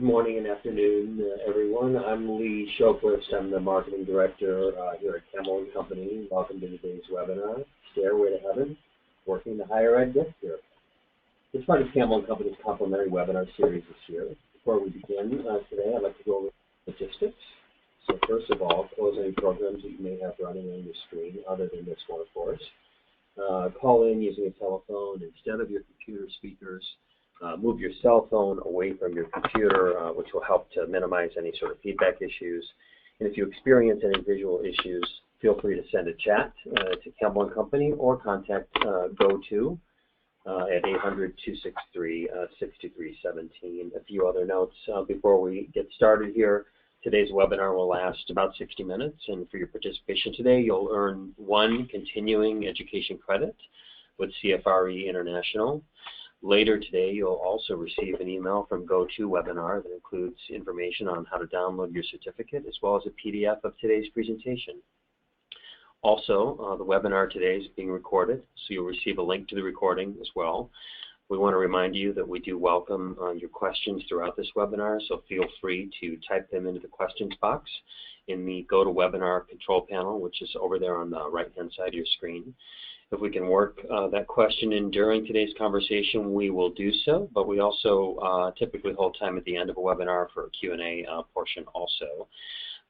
Good morning and afternoon, everyone. I'm Lee Shoquist. I'm the Marketing Director here at Campbell & Company. Welcome to today's webinar, Stairway to Heaven, Working the Higher Ed Gift Year. It's part of Campbell & Company's complimentary webinar series this year. Before we begin today, I'd like to go over logistics. So first of all, close any programs that you may have running on your screen other than this one, of course. Call in using a telephone instead of your computer speakers. Move your cell phone away from your computer, which will help to minimize any sort of feedback issues. And if you experience any visual issues, feel free to send a chat to Campbell & Company or contact GoTo at 800-263-6317. A few other notes before we get started here. Today's webinar will last about 60 minutes, and for your participation today, you'll earn 1 continuing education credit with CFRE International. Later today, you'll also receive an email from GoToWebinar that includes information on how to download your certificate, as well as a PDF of today's presentation. Also, the webinar today is being recorded, so you'll receive a link to the recording as well. We want to remind you that we do welcome your questions throughout this webinar, so feel free to type them into the questions box in the GoToWebinar control panel, which is over there on the right-hand side of your screen. If we can work that question in during today's conversation, we will do so, but we also typically hold time at the end of a webinar for a Q&A portion also.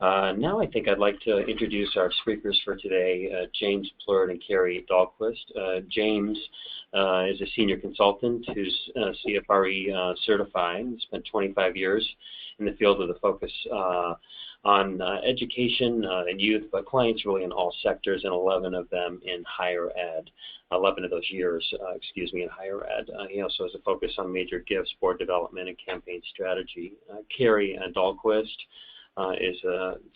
Now I think I'd like to introduce our speakers for today, James Plurd and Carrie Dahlquist. James is a senior consultant who's CFRE certified. He spent 25 years in the field with a focus on education and youth, but clients really in all sectors, and 11 of them in higher ed. 11 of those years, in higher ed. He also has a focus on major gifts, board development, and campaign strategy. Carrie Dahlquist is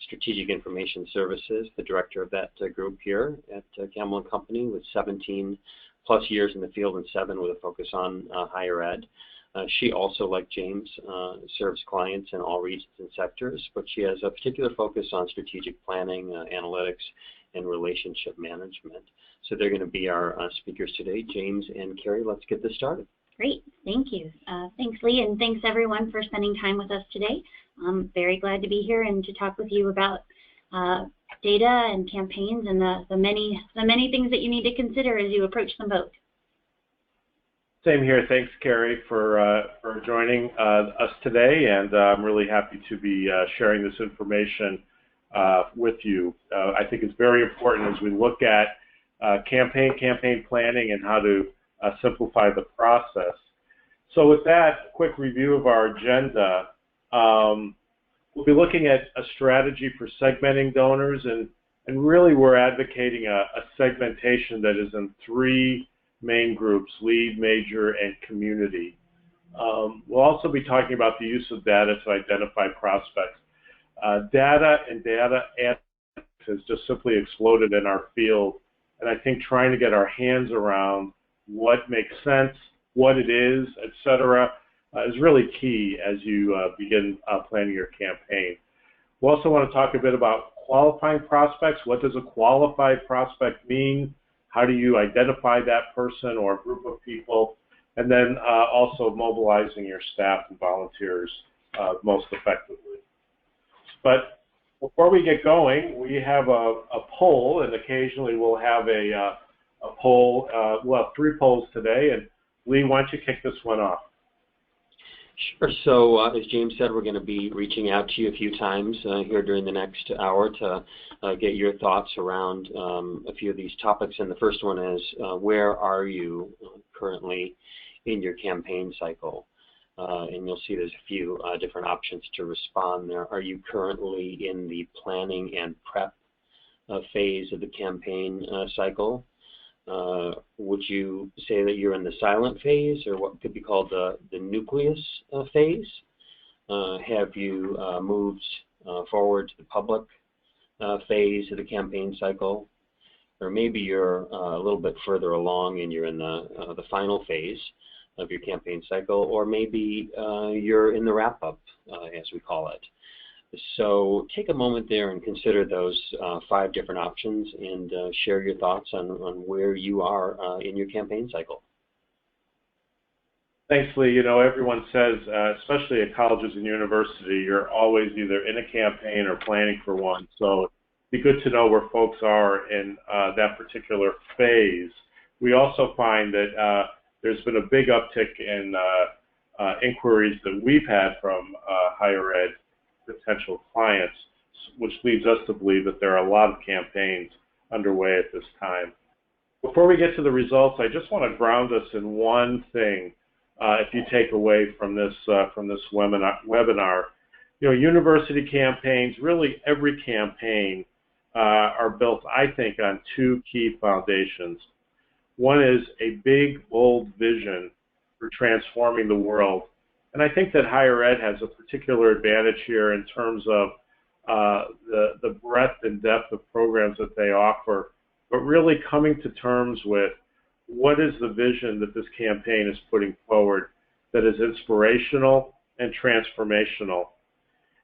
Strategic Information Services, the director of that group here at Campbell & Company, with 17 plus years in the field and 7 with a focus on higher ed. She also, like James, serves clients in all regions and sectors, but she has a particular focus on strategic planning, analytics, and relationship management. So they're going to be our speakers today. James and Carrie, let's get this started. Great, thank you. Thanks, Lee, and thanks everyone for spending time with us today. I'm very glad to be here and to talk with you about data and campaigns and the many things that you need to consider as you approach them both. Same here. Thanks, Carrie, for joining us today, and I'm really happy to be sharing this information with you. I think it's very important as we look at campaign planning and how to simplify the process. So with that, quick review of our agenda. We'll be looking at a strategy for segmenting donors, and really we're advocating a segmentation that is in 3 main groups: lead, major, and community. We'll also be talking about the use of data to identify prospects. Data and data analytics has just simply exploded in our field, and I think trying to get our hands around what makes sense, what it is, etc., is really key as you begin planning your campaign. We also want to talk a bit about qualifying prospects. What does a qualified prospect mean? How do you identify that person or group of people? And then also mobilizing your staff and volunteers most effectively. But before we get going, we have a poll, and occasionally we'll have a poll. We'll have 3 polls today, and Lee, why don't you kick this one off? Sure. So as James said, we're going to be reaching out to you a few times here during the next hour to get your thoughts around a few of these topics. And the first one is, where are you currently in your campaign cycle? And you'll see there's a few different options to respond there. Are you currently in the planning and prep phase of the campaign cycle? Would you say that you're in the silent phase, or what could be called the nucleus phase? Have you moved forward to the public phase of the campaign cycle? Or maybe you're a little bit further along and you're in the final phase of your campaign cycle, or maybe you're in the wrap-up, as we call it. So take a moment there and consider those 5 different options and share your thoughts on where you are in your campaign cycle. Thanks, Lee. You know, everyone says, especially at colleges and university, you're always either in a campaign or planning for one. So it'd be good to know where folks are in that particular phase. We also find that there's been a big uptick in inquiries that we've had from higher ed potential clients, which leads us to believe that there are a lot of campaigns underway at this time. Before we get to the results, I just want to ground us in one thing. If you take away from this webinar, you know, university campaigns, really every campaign are built, I think, on two key foundations. One is a big, bold vision for transforming the world, and I think that higher ed has a particular advantage here in terms of the breadth and depth of programs that they offer, but really coming to terms with what is the vision that this campaign is putting forward that is inspirational and transformational,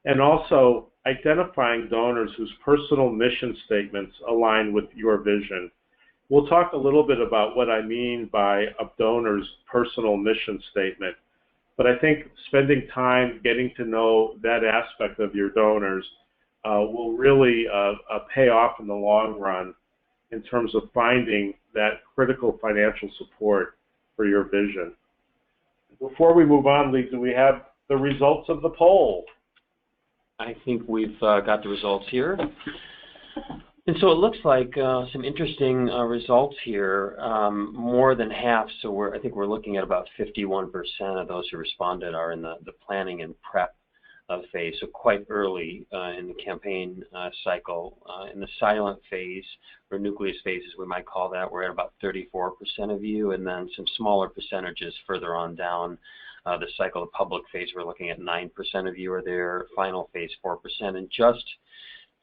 and also identifying donors whose personal mission statements align with your vision. We'll talk a little bit about what I mean by a donor's personal mission statement, but I think spending time getting to know that aspect of your donors will really pay off in the long run in terms of finding that critical financial support for your vision. Before we move on, Lee, do we have the results of the poll? I think we've got the results here. And so it looks like some interesting results here, more than half. So I think we're looking at about 51% of those who responded are in the planning and prep phase, so quite early in the campaign cycle. In the silent phase, or nucleus phase as we might call that, we're at about 34% of you, and then some smaller percentages further on down the cycle. The public phase, we're looking at 9% of you are there, final phase 4%, and just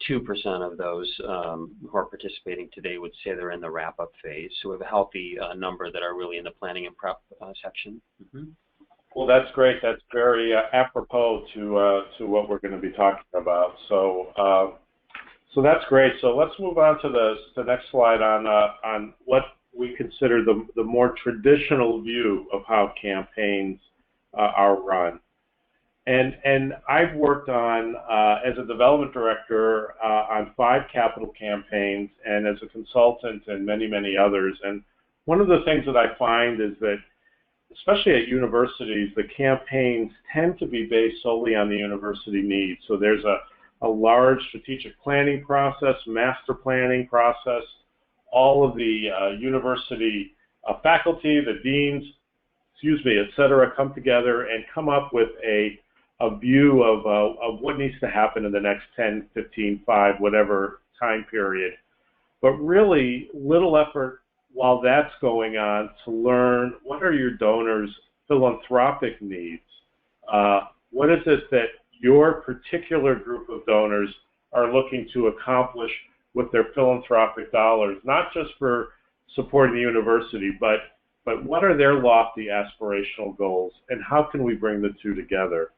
2% of those who are participating today would say they're in the wrap-up phase. So we have a healthy number that are really in the planning and prep section. Mm-hmm. Well, that's great. That's very apropos to what we're going to be talking about. So, so that's great. So let's move on to the next slide on what we consider the more traditional view of how campaigns are run. And I've worked on as a development director on 5 capital campaigns, and as a consultant in many others. And one of the things that I find is that, especially at universities, the campaigns tend to be based solely on the university needs. So there's a large strategic planning process, master planning process. All of the university faculty, the deans, et cetera, come together and come up with a view of what needs to happen in the next 10, 15, 5, whatever time period. But really little effort while that's going on to learn what are your donors' philanthropic needs. What is it that your particular group of donors are looking to accomplish with their philanthropic dollars, not just for supporting the university, but what are their lofty aspirational goals, and how can we bring the two together?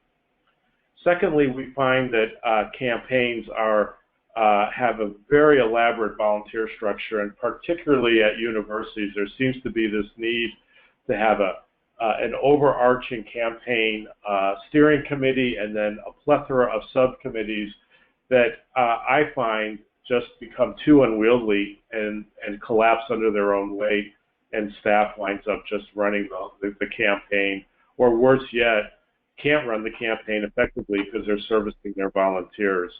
Secondly, we find that campaigns have a very elaborate volunteer structure, and particularly at universities, there seems to be this need to have an overarching campaign steering committee and then a plethora of subcommittees that I find just become too unwieldy and collapse under their own weight, and staff winds up just running the campaign, or worse yet, can't run the campaign effectively because they're servicing their volunteers.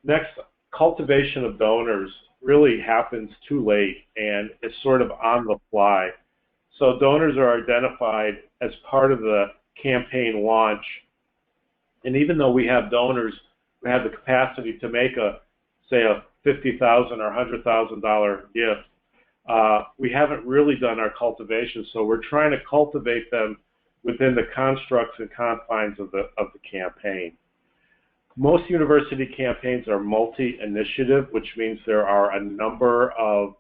Next, cultivation of donors really happens too late, and it's sort of on the fly. So donors are identified as part of the campaign launch, and even though we have donors who have the capacity to make say a $50,000 or $100,000 gift, we haven't really done our cultivation, so we're trying to cultivate them within the constructs and confines of the campaign. Most university campaigns are multi-initiative, which means there are a number of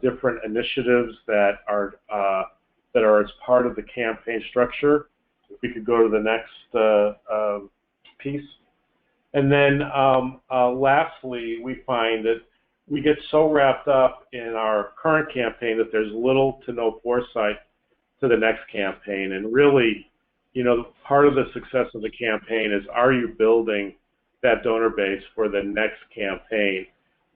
different initiatives that are as part of the campaign structure. If we could go to the next piece. And then lastly, we find that we get so wrapped up in our current campaign that there's little to no foresight to the next campaign. And really, part of the success of the campaign is, are you building that donor base for the next campaign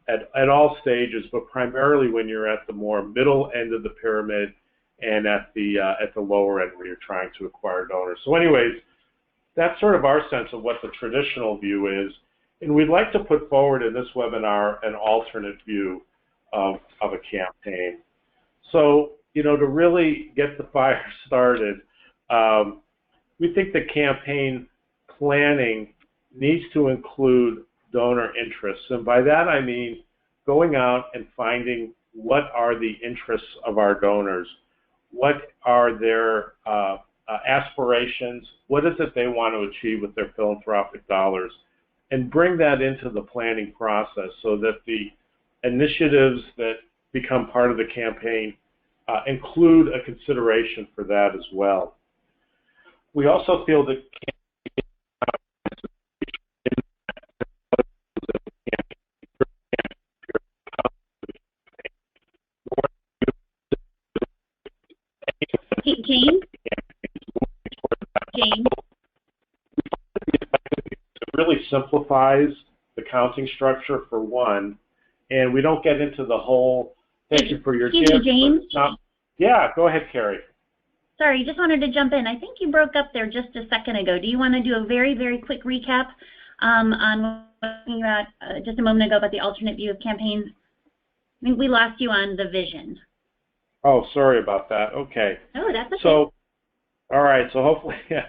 at all stages, but primarily when you're at the more middle end of the pyramid and at the lower end where you're trying to acquire donors. So anyways, that's sort of our sense of what the traditional view is. And we'd like to put forward in this webinar an alternate view of a campaign. So, to really get the fire started, we think the campaign planning needs to include donor interests. And by that I mean going out and finding what are the interests of our donors, what are their aspirations, what is it they want to achieve with their philanthropic dollars, and bring that into the planning process so that the initiatives that become part of the campaign include a consideration for that as well. We also feel that James? It really simplifies the counting structure for one, and we don't get into the whole, thank you for your gift. Excuse me, James? Yeah, go ahead, Carrie. Sorry, just wanted to jump in. I think you broke up there just a second ago. Do you want to do a very, very quick recap on what we were talking about just a moment ago about the alternate view of campaigns? I think we lost you on the vision. Oh, sorry about that. Okay. Oh, that's okay. So, all right. So hopefully, yeah,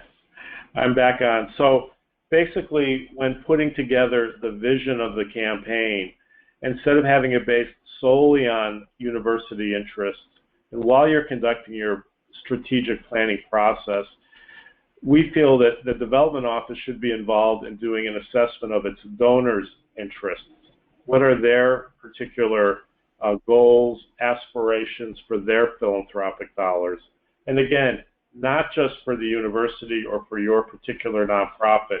I'm back on. So basically, when putting together the vision of the campaign, instead of having it based solely on university interests, and while you're conducting your strategic planning process, we feel that the development office should be involved in doing an assessment of its donors' interests. What are their particular goals, aspirations for their philanthropic dollars? And again, not just for the university or for your particular nonprofit,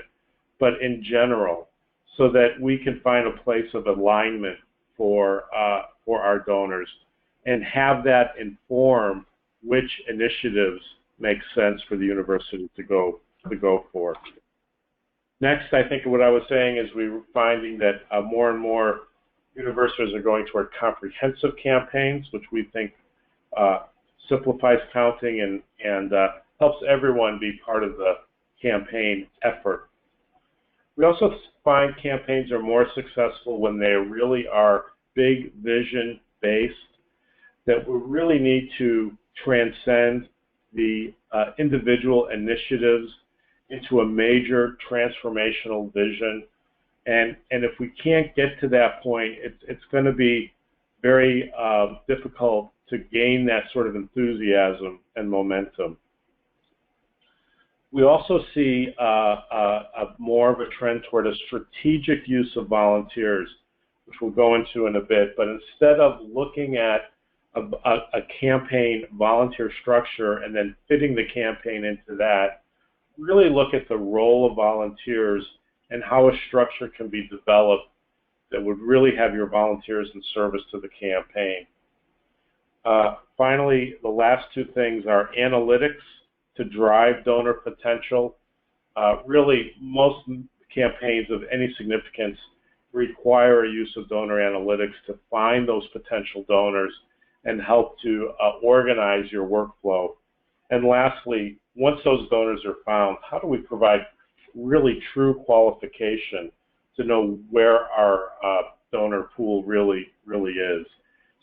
but in general, so that we can find a place of alignment for our donors and have that inform which initiatives make sense for the university to go for. Next, I think what I was saying is we were finding that more and more universities are going toward comprehensive campaigns, which we think simplifies counting and helps everyone be part of the campaign effort. We also find campaigns are more successful when they really are big vision based, that we really need to transcend the individual initiatives into a major transformational vision. And if we can't get to that point, it's going to be very difficult to gain that sort of enthusiasm and momentum. We also see more of a trend toward a strategic use of volunteers, which we'll go into in a bit. But instead of looking at a campaign volunteer structure and then fitting the campaign into that, really look at the role of volunteers and how a structure can be developed that would really have your volunteers in service to the campaign. Finally, the last two things are analytics to drive donor potential. Really, most campaigns of any significance require a use of donor analytics to find those potential donors and help to organize your workflow. And lastly, once those donors are found, how do we provide really true qualification to know where our donor pool really is?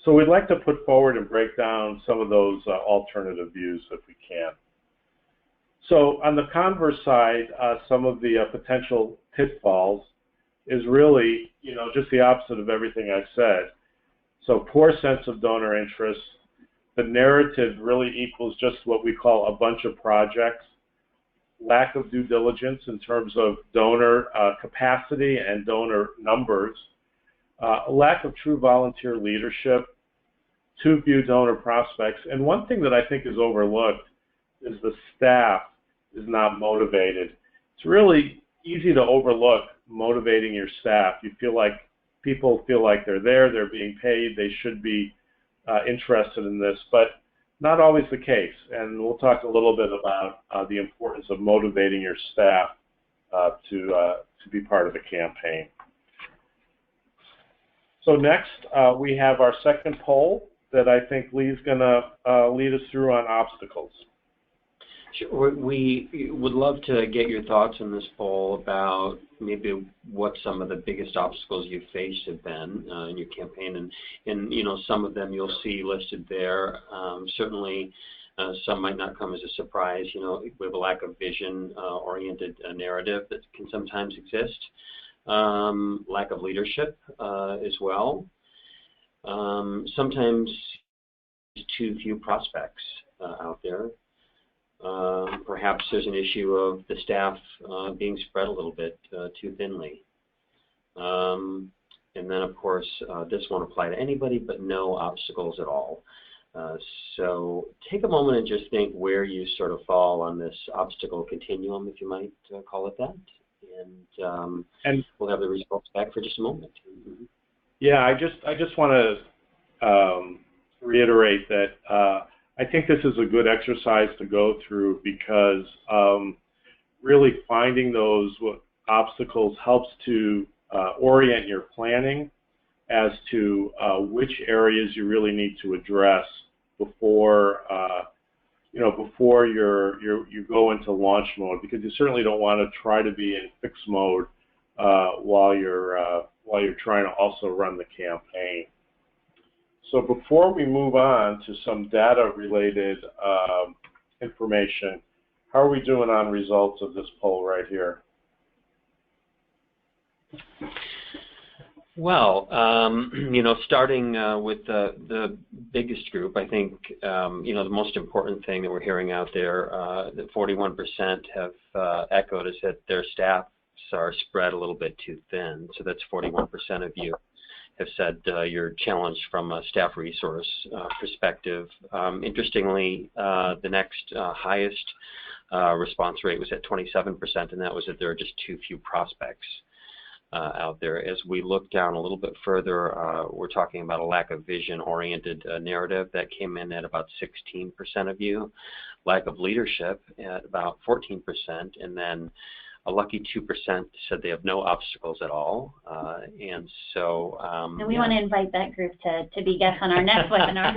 So we'd like to put forward and break down some of those alternative views if we can. So on the converse side, some of the potential pitfalls is really, just the opposite of everything I've said. So poor sense of donor interest. The narrative really equals just what we call a bunch of projects. Lack of due diligence in terms of donor capacity and donor numbers. A lack of true volunteer leadership. Too few donor prospects. And one thing that I think is overlooked is the staff is not motivated. It's really easy to overlook motivating your staff. You feel like people feel like they're there, they're being paid, they should be interested in this. But not always the case, and we'll talk a little bit about the importance of motivating your staff to be part of the campaign. So next, we have our second poll that I think Lee's going to lead us through on obstacles. Sure. We would love to get your thoughts on this poll about maybe what some of the biggest obstacles you've faced have been in your campaign, and you know, some of them you'll see listed there. Certainly, some might not come as a surprise. You know, we have a lack of vision-oriented narrative that can sometimes exist. Lack of leadership as well. Sometimes too few prospects out there. Perhaps there's an issue of the staff being spread a little bit too thinly. And then, of course, this won't apply to anybody, but no obstacles at all. So take a moment and just think where you sort of fall on this obstacle continuum, if you might call it that. And we'll have the results back for just a moment. Mm-hmm. Yeah, I just want to reiterate that I think this is a good exercise to go through because really finding those obstacles helps to orient your planning as to which areas you really need to address before before you go into launch mode, because you certainly don't want to try to be in fix mode while you're trying to also run the campaign. So before we move on to some data-related information, how are we doing on results of this poll right here? Well, you know, starting with the biggest group, I think, you know, the most important thing that we're hearing out there, that 41% have echoed is that their staffs are spread a little bit too thin. So that's 41% of you have said you're challenged from a staff resource perspective. Interestingly, the next highest response rate was at 27%, and that was that there are just too few prospects out there. As we look down a little bit further, we're talking about a lack of vision-oriented narrative that came in at about 16% of you, lack of leadership at about 14%, and then a lucky 2% said they have no obstacles at all, and so. And we want to invite that group to be guests on our next webinar.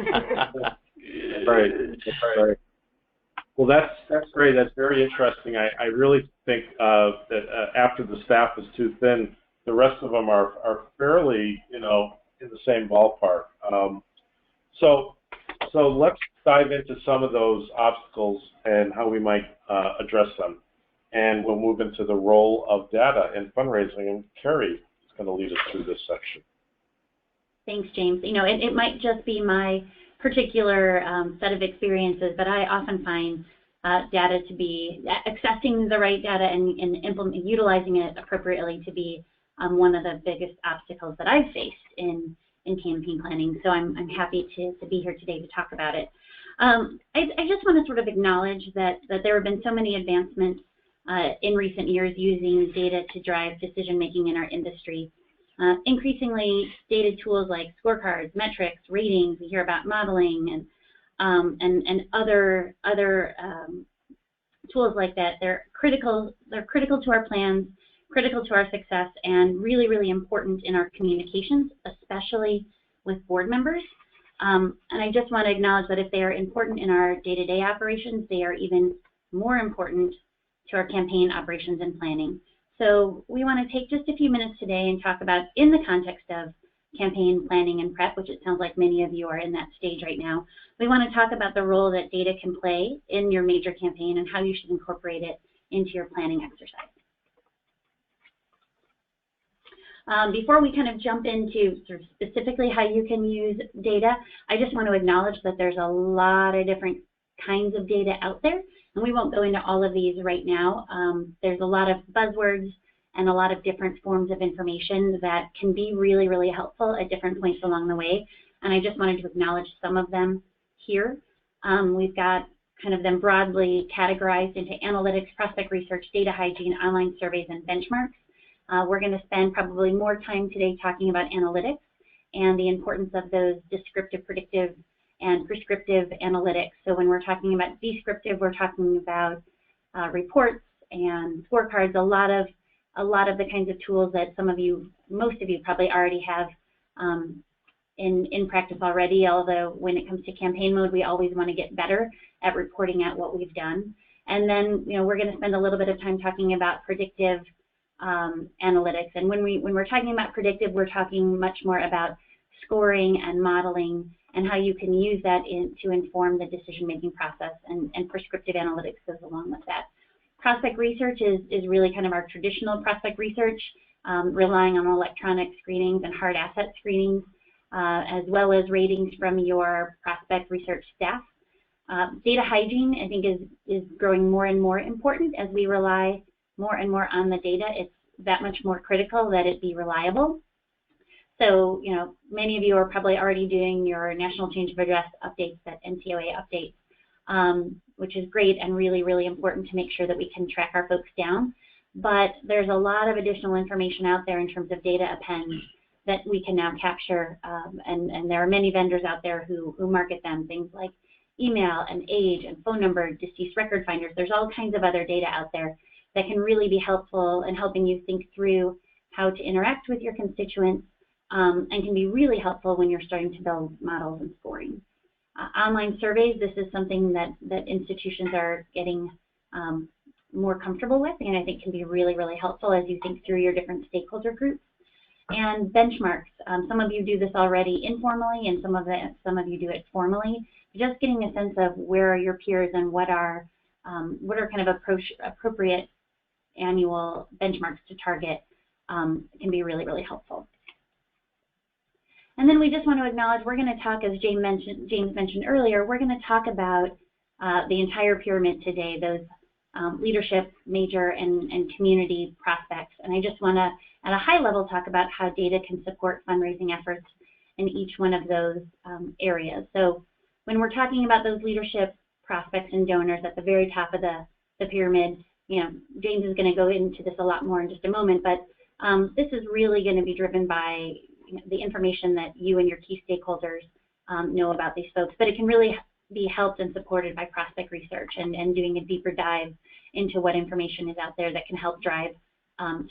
Right. Right. Well, that's great. That's very interesting. I really think that after the staff is too thin, the rest of them are fairly, you know, in the same ballpark. So let's dive into some of those obstacles and how we might address them. And we'll move into the role of data in fundraising, and Carrie is going to lead us through this section. Thanks, James. You know, it might just be my particular set of experiences, but I often find data to be accessing the right data and utilizing it appropriately to be one of the biggest obstacles that I've faced in campaign planning. So I'm happy to be here today to talk about it. I just want to sort of acknowledge that there have been so many advancements in recent years using data to drive decision making in our industry. Increasingly, data tools like scorecards, metrics, ratings, we hear about modeling and other tools like that. They're critical to our plans, critical to our success, and really, really important in our communications, especially with board members. And I just want to acknowledge that if they are important in our day-to-day operations, they are even more important to our campaign operations and planning. So we want to take just a few minutes today and talk about, in the context of campaign planning and prep, which it sounds like many of you are in that stage right now, we want to talk about the role that data can play in your major campaign and how you should incorporate it into your planning exercise. Before we kind of jump into sort of specifically how you can use data, I just want to acknowledge that there's a lot of different kinds of data out there, and we won't go into all of these right now. There's a lot of buzzwords and a lot of different forms of information that can be really, really helpful at different points along the way, and I just wanted to acknowledge some of them here. We've got kind of them broadly categorized into analytics, prospect research, data hygiene, online surveys, and benchmarks. We're going to spend probably more time today talking about analytics and the importance of those descriptive, predictive, and prescriptive analytics. So when we're talking about descriptive, we're talking about reports and scorecards, a lot of the kinds of tools that most of you probably already have in practice already, although when it comes to campaign mode, we always want to get better at reporting out what we've done. And then, we're going to spend a little bit of time talking about predictive analytics. And when we're talking about predictive, we're talking much more about scoring and modeling and how you can use that to inform the decision-making process, and prescriptive analytics goes along with that. Prospect research is really kind of our traditional prospect research, relying on electronic screenings and hard asset screenings, as well as ratings from your prospect research staff. Data hygiene, I think, is growing more and more important as we rely more and more on the data. It's that much more critical that it be reliable. So, many of you are probably already doing your national change of address updates, that NCOA updates, which is great and really, really important to make sure that we can track our folks down. But there's a lot of additional information out there in terms of data appends that we can now capture, and there are many vendors out there who market them, things like email and age and phone number, deceased record finders. There's all kinds of other data out there that can really be helpful in helping you think through how to interact with your constituents, and can be really helpful when you're starting to build models and scoring. Online surveys, this is something that institutions are getting more comfortable with, and I think can be really, really helpful as you think through your different stakeholder groups. And benchmarks, some of you do this already informally, and some of you do it formally. Just getting a sense of where are your peers and what are kind of appropriate annual benchmarks to target can be really, really helpful. And then we just want to acknowledge we're going to talk, as James mentioned earlier, we're going to talk about the entire pyramid today, those leadership, major, and community prospects. And I just want to, at a high level, talk about how data can support fundraising efforts in each one of those areas. So when we're talking about those leadership prospects and donors at the very top of the pyramid, James is going to go into this a lot more in just a moment, but this is really going to be driven by the information that you and your key stakeholders know about these folks, but it can really be helped and supported by prospect research and doing a deeper dive into what information is out there that can help drive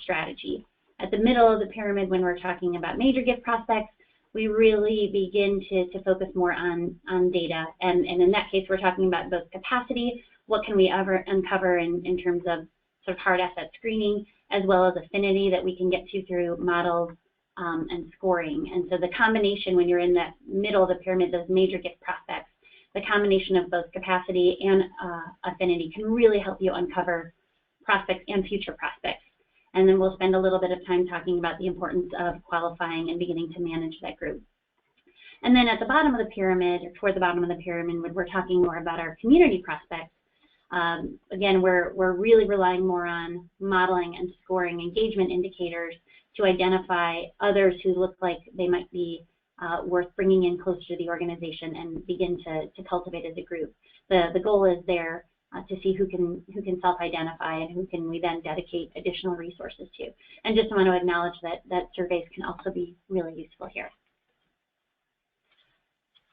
strategy. At the middle of the pyramid, when we're talking about major gift prospects, we really begin to focus more on data, and in that case, we're talking about both capacity, what can we ever uncover in terms of sort of hard asset screening, as well as affinity that we can get to through models and scoring. And so the combination, when you're in that middle of the pyramid, those major gift prospects, the combination of both capacity and affinity can really help you uncover prospects and future prospects. And then we'll spend a little bit of time talking about the importance of qualifying and beginning to manage that group. And then at the bottom of the pyramid, or toward the bottom of the pyramid, when we're talking more about our community prospects, again, we're really relying more on modeling and scoring engagement indicators to identify others who look like they might be worth bringing in closer to the organization and begin to cultivate as a group. The goal is there to see who can self-identify and who can we then dedicate additional resources to. And just want to acknowledge that surveys can also be really useful here.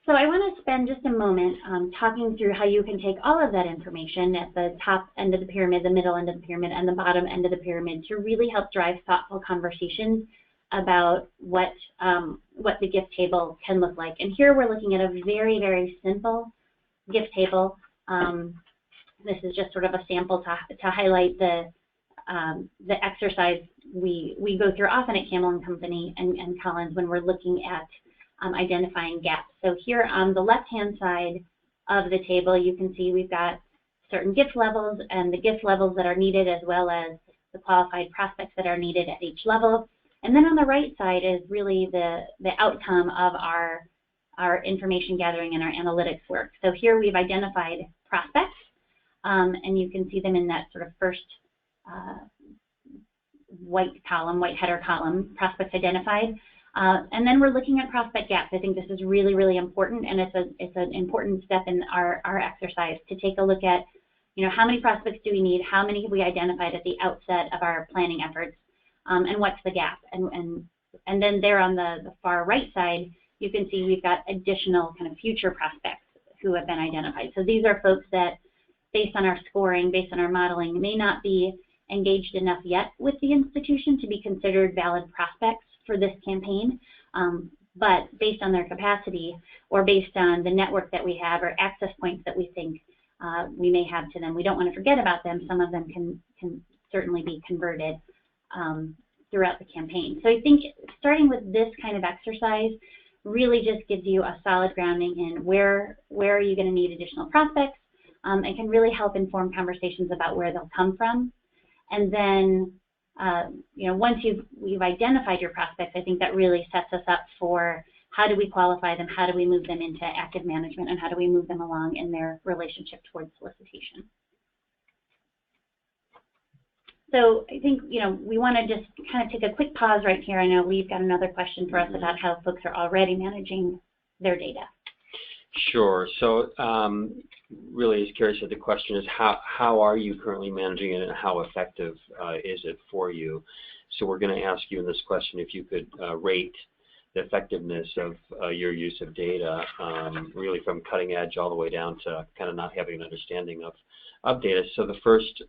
So I want to spend just a moment talking through how you can take all of that information at the top end of the pyramid, the middle end of the pyramid, and the bottom end of the pyramid to really help drive thoughtful conversations about what the gift table can look like. And here we're looking at a very, very simple gift table. This is just sort of a sample to highlight the exercise we go through often at Camel & Company and Collins when we're looking at identifying gaps. So here on the left-hand side of the table, you can see we've got certain gift levels and the gift levels that are needed, as well as the qualified prospects that are needed at each level. And then on the right side is really the outcome of our information gathering and our analytics work. So here we've identified prospects, and you can see them in that sort of first white header column, prospects identified. And then we're looking at prospect gaps. I think this is really, really important, and it's an important step in our exercise to take a look at, how many prospects do we need, how many have we identified at the outset of our planning efforts, and what's the gap. And then there on the far right side, you can see we've got additional kind of future prospects who have been identified. So these are folks that, based on our scoring, based on our modeling, may not be engaged enough yet with the institution to be considered valid prospects for this campaign, but based on their capacity or based on the network that we have or access points that we think we may have to them, we don't want to forget about them. Some of them can certainly be converted throughout the campaign. So I think starting with this kind of exercise really just gives you a solid grounding in where are you going to need additional prospects, and can really help inform conversations about where they'll come from. And then, once you've identified your prospects, I think that really sets us up for how do we qualify them, how do we move them into active management, and how do we move them along in their relationship towards solicitation. So I think, we want to just kind of take a quick pause right here. I know we've got another question for us about how folks are already managing their data. Sure. So really, as Carrie said, the question is how are you currently managing it and how effective is it for you? So we're going to ask you in this question if you could rate the effectiveness of your use of data, really from cutting edge all the way down to kind of not having an understanding of data. So the first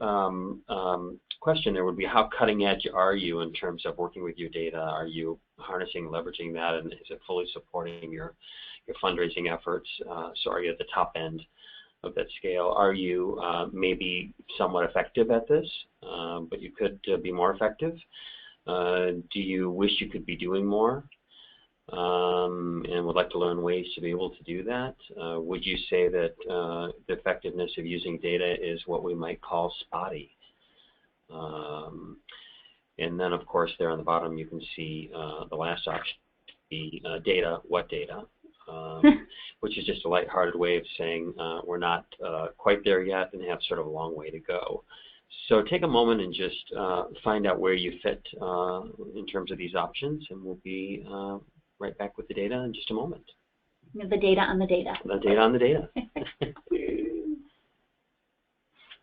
question there would be, how cutting edge are you in terms of working with your data? Are you harnessing, leveraging that, and is it fully supporting your fundraising efforts? So are you at the top end of that scale? Are you maybe somewhat effective at this, but you could be more effective? Do you wish you could be doing more? And would like to learn ways to be able to do that? Would you say that the effectiveness of using data is what we might call spotty? And then, of course, there on the bottom you can see the last option, the data, what data, which is just a lighthearted way of saying we're not quite there yet and have sort of a long way to go. So take a moment and just find out where you fit in terms of these options, and we'll be right back with the data in just a moment. The data on the data. The data on the data.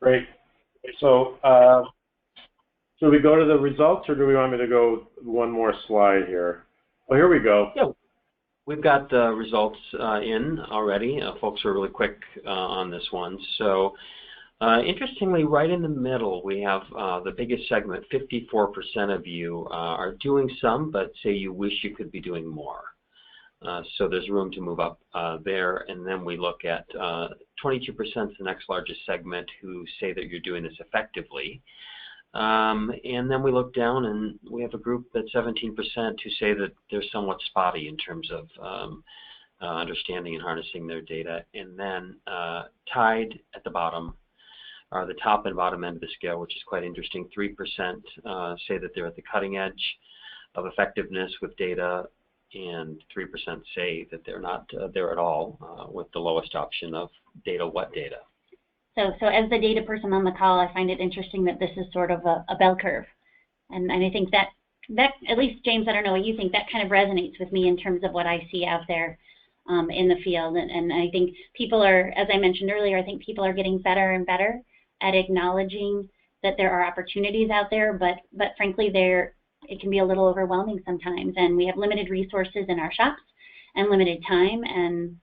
Great. So should we go to the results, or do we want me to go one more slide here? Oh, here we go. Yeah, we've got the results in already. Folks are really quick on this one. So interestingly, right in the middle, we have the biggest segment. 54% of you are doing some, but say you wish you could be doing more. So there's room to move up there. And then we look at 22% is the next largest segment who say that you're doing this effectively. And then we look down and we have a group that's 17% who say that they're somewhat spotty in terms of understanding and harnessing their data. And then tied at the bottom are the top and bottom end of the scale, which is quite interesting. 3% say that they're at the cutting edge of effectiveness with data, and 3% say that they're not there at all with the lowest option of data, what data. So as the data person on the call, I find it interesting that this is sort of a bell curve. And I think that, at least, James, I don't know what you think, that kind of resonates with me in terms of what I see out there in the field. And I think people are, as I mentioned earlier, I think people are getting better and better at acknowledging that there are opportunities out there, but frankly, it can be a little overwhelming sometimes. And we have limited resources in our shops and limited time and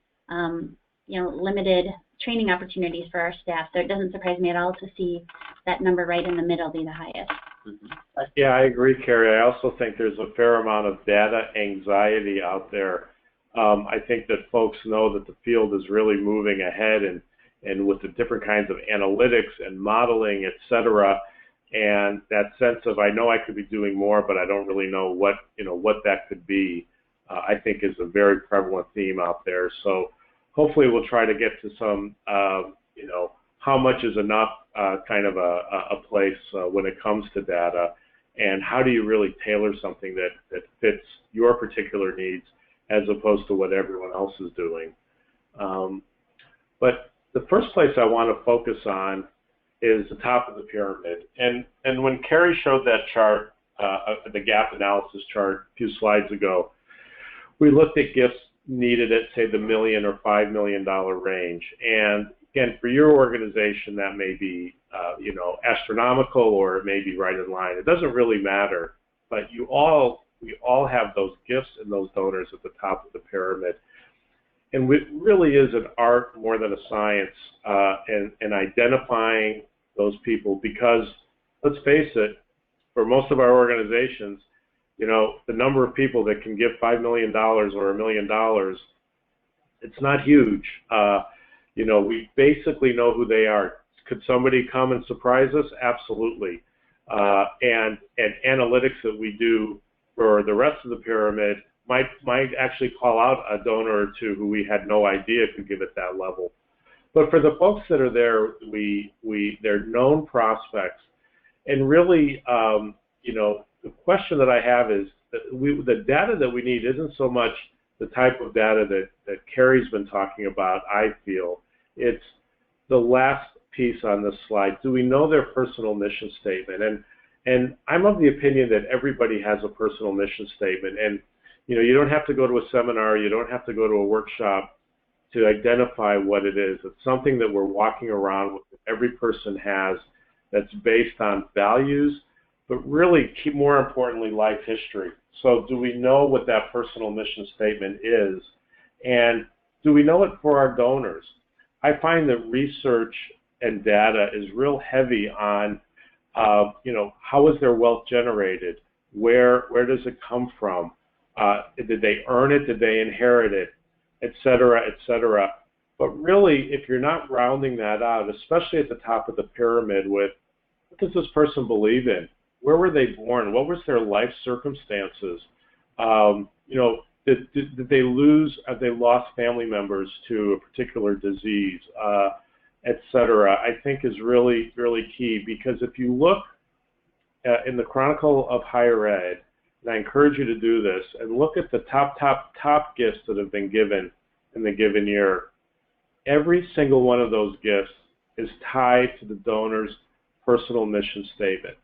limited training opportunities for our staff. So it doesn't surprise me at all to see that number right in the middle be the highest. Mm-hmm. Yeah, I agree, Carrie. I also think there's a fair amount of data anxiety out there. I think that folks know that the field is really moving ahead and with the different kinds of analytics and modeling, et cetera, and that sense of I know I could be doing more, but I don't really know what that could be, I think is a very prevalent theme out there. So hopefully we'll try to get to some, how much is enough kind of a place when it comes to data, and how do you really tailor something that fits your particular needs as opposed to what everyone else is doing. But the first place I want to focus on is the top of the pyramid. And when Carrie showed that chart, the gap analysis chart a few slides ago, we looked at gifts needed at, say, the $1 million or $5 million range. And again, for your organization, that may be, astronomical, or it may be right in line. It doesn't really matter. But you all we all have those gifts and those donors at the top of the pyramid. And it really is an art more than a science in identifying those people, because let's face it, for most of our organizations, the number of people that can give $5 million or $1 million, it's not huge. We basically know who they are. Could somebody come and surprise us? Absolutely. And analytics that we do for the rest of the pyramid might actually call out a donor or two who we had no idea could give at that level. But for the folks that are there, they're known prospects. And really, the question that I have is that the data that we need isn't so much the type of data that Carrie's been talking about, I feel. It's the last piece on this slide. Do we know their personal mission statement? And I'm of the opinion that everybody has a personal mission statement. And you don't have to go to a seminar, you don't have to go to a workshop to identify what it is. It's something that we're walking around with, that every person has, that's based on values, but really, more importantly, life history. So do we know what that personal mission statement is? And do we know it for our donors? I find that research and data is real heavy on, how is their wealth generated? Where does it come from? Did they earn it? Did they inherit it? Et cetera, et cetera. But really, if you're not rounding that out, especially at the top of the pyramid with, what does this person believe in? Where were they born? What was their life circumstances? Did they lose, have they lost family members to a particular disease, et cetera, I think is really, really key. Because if you look in the Chronicle of Higher Ed, and I encourage you to do this, and look at the top gifts that have been given in the given year. Every single one of those gifts is tied to the donor's personal mission statement.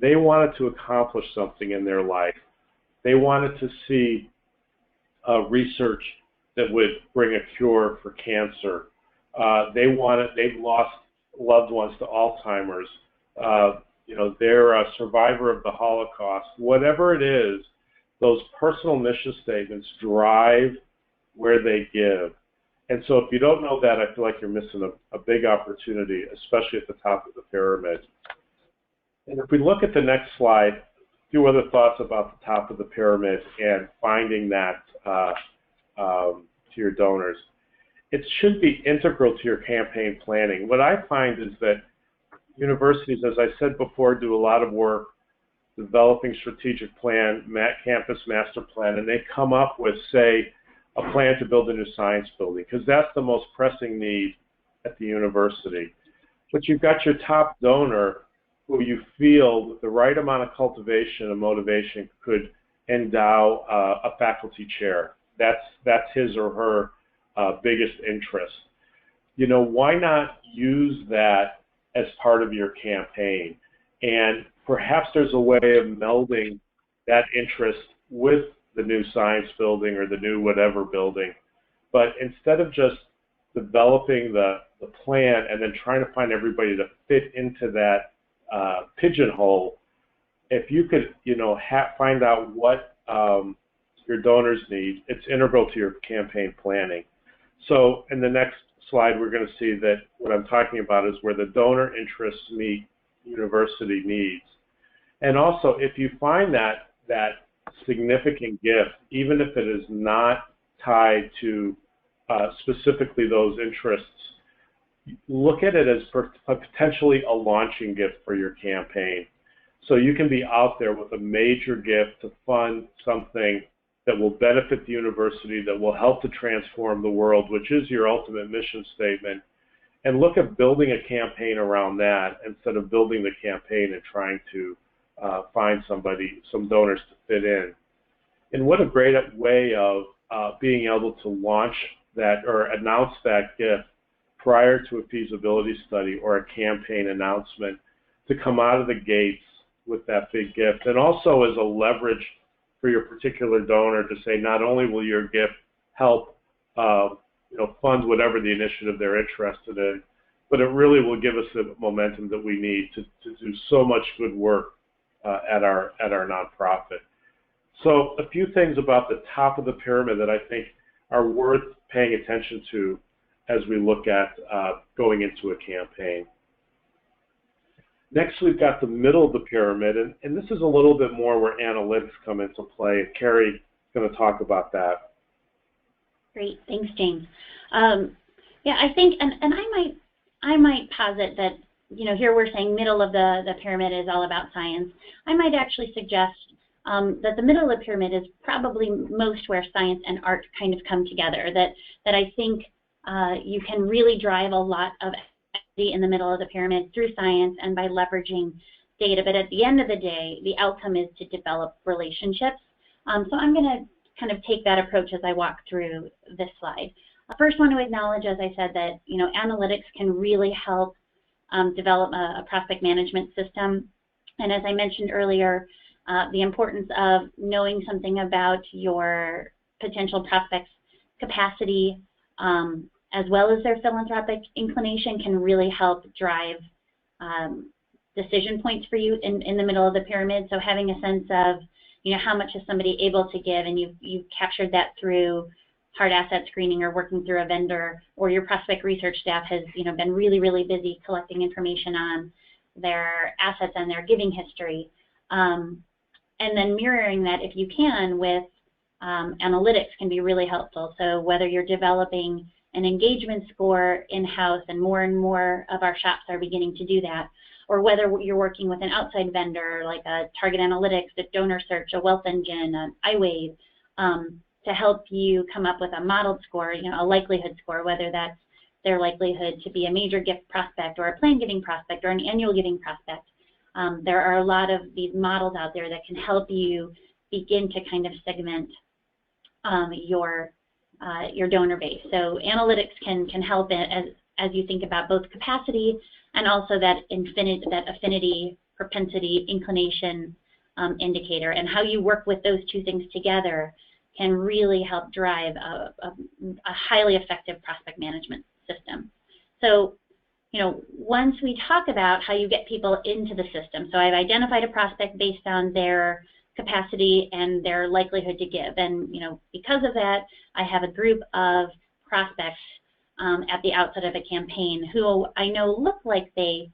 They wanted to accomplish something in their life. They wanted to see research that would bring a cure for cancer. They've lost loved ones to Alzheimer's. They're a survivor of the Holocaust. Whatever it is, those personal mission statements drive where they give. And so if you don't know that, I feel like you're missing a big opportunity, especially at the top of the pyramid. And if we look at the next slide, a few other thoughts about the top of the pyramid and finding that to your donors. It should be integral to your campaign planning. What I find is that universities, as I said before, do a lot of work developing strategic plan, campus master plan, and they come up with, say, a plan to build a new science building, because that's the most pressing need at the university. But you've got your top donor who you feel with the right amount of cultivation and motivation could endow a faculty chair. That's his or her biggest interest. Why not use that as part of your campaign? And perhaps there's a way of melding that interest with the new science building or the new whatever building. But instead of just developing the plan and then trying to find everybody to fit into that pigeonhole, if you could, find out what your donors need, it's integral to your campaign planning. So in the next slide, we're going to see that what I'm talking about is where the donor interests meet university needs. And also, if you find that significant gift, even if it is not tied to specifically those interests, look at it as potentially a launching gift for your campaign. So you can be out there with a major gift to fund something that will benefit the university, that will help to transform the world, which is your ultimate mission statement, and look at building a campaign around that instead of building the campaign and trying to find some donors to fit in. And what a great way of being able to launch that or announce that gift prior to a feasibility study or a campaign announcement, to come out of the gates with that big gift. And also as a leverage for your particular donor to say, not only will your gift help fund whatever the initiative they're interested in, but it really will give us the momentum that we need to do so much good work at our nonprofit. So a few things about the top of the pyramid that I think are worth paying attention to as we look at going into a campaign. Next, we've got the middle of the pyramid, and this is a little bit more where analytics come into play. And Carrie's going to talk about that. Great, thanks, James. Yeah, I think, and I might posit that, you know, here we're saying middle of the pyramid is all about science. I might actually suggest that the middle of the pyramid is probably most where science and art kind of come together. That I think you can really drive a lot of activity in the middle of the pyramid through science and by leveraging data. But at the end of the day, the outcome is to develop relationships. So I'm going to kind of take that approach as I walk through this slide. I first want to acknowledge, as I said, that, you know, analytics can really help develop a prospect management system. And as I mentioned earlier, the importance of knowing something about your potential prospects' capacity, as well as their philanthropic inclination, can really help drive decision points for you in the middle of the pyramid. So having a sense of, you know, how much is somebody able to give, and you've captured that through hard asset screening or working through a vendor, or your prospect research staff has, you know, been really, really busy collecting information on their assets and their giving history. And then mirroring that, if you can, with analytics can be really helpful. So whether you're developing an engagement score in-house, and more of our shops are beginning to do that, or whether you're working with an outside vendor like a Target Analytics, a Donor Search, a Wealth Engine, an iWave, to help you come up with a modeled score, you know, a likelihood score, whether that's their likelihood to be a major gift prospect or a planned giving prospect or an annual giving prospect. There are a lot of these models out there that can help you begin to kind of segment your donor base. So analytics can help as you think about both capacity and also that affinity, propensity, inclination indicator, and how you work with those two things together can really help drive a highly effective prospect management system. So, you know, once we talk about how you get people into the system, so I've identified a prospect based on their capacity and their likelihood to give, and, you know, because of that, I have a group of prospects at the outset of a campaign who I know look like they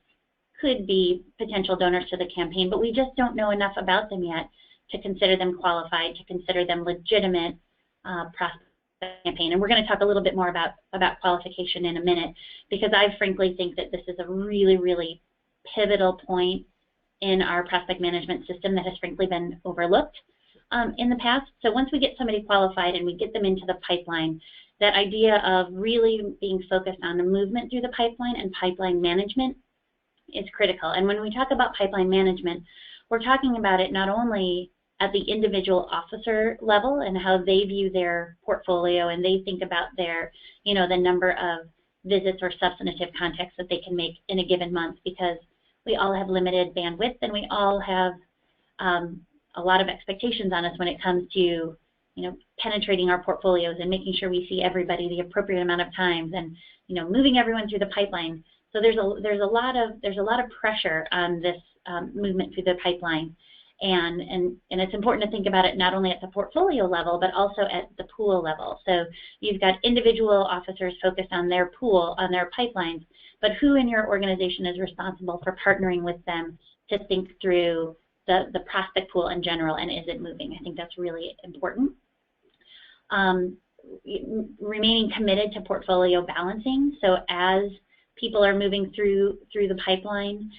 could be potential donors to the campaign, but we just don't know enough about them yet to consider them qualified, to consider them legitimate prospect campaign. And we're going to talk a little bit more about qualification in a minute, because I frankly think that this is a really, really pivotal point in our prospect management system that has frankly been overlooked in the past. So once we get somebody qualified and we get them into the pipeline, that idea of really being focused on the movement through the pipeline and pipeline management is critical. And when we talk about pipeline management, we're talking about it not only at the individual officer level and how they view their portfolio and they think about their, you know, the number of visits or substantive contacts that they can make in a given month, because we all have limited bandwidth and we all have a lot of expectations on us when it comes to, you know, penetrating our portfolios and making sure we see everybody the appropriate amount of times, and, you know, moving everyone through the pipeline. So there's a lot of pressure on this movement through the pipeline. And it's important to think about it not only at the portfolio level, but also at the pool level. So you've got individual officers focused on their pool, on their pipelines, but who in your organization is responsible for partnering with them to think through the prospect pool in general, and is it moving? I think that's really important. Remaining committed to portfolio balancing. So as people are moving through the pipeline,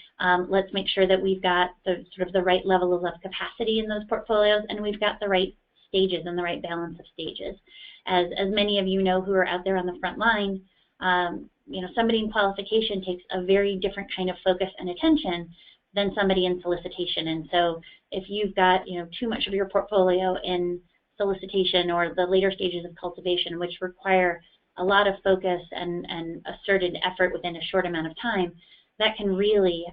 let's make sure that we've got the right level of capacity in those portfolios, and we've got the right stages and the right balance of stages. As many of you know who are out there on the front line, you know, somebody in qualification takes a very different kind of focus and attention than somebody in solicitation. And so if you've got, you know, too much of your portfolio in solicitation or the later stages of cultivation, which require a lot of focus and asserted effort within a short amount of time, that can really,